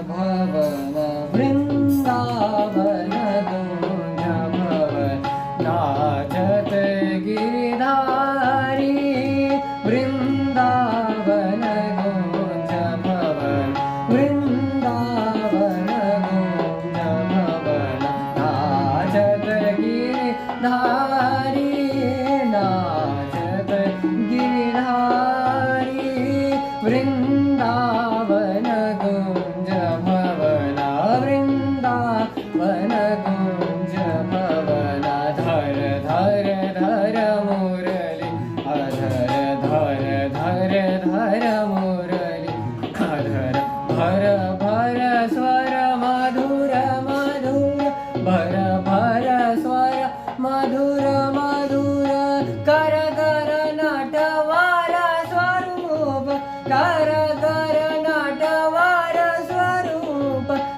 भवन वृंदावन कुंज भवन नाचत गिरधारी वृंदावन कुंज भवन वृंदावन कुंज भवन नाचत गिरधारी नाचत गिरधारी वृंदावन कुंज भवन वृंदावन कुंज भवन धर धर धर मुरली अधर धर धर धर मुरली अधर भर भर स्वर मधुर मधुर भर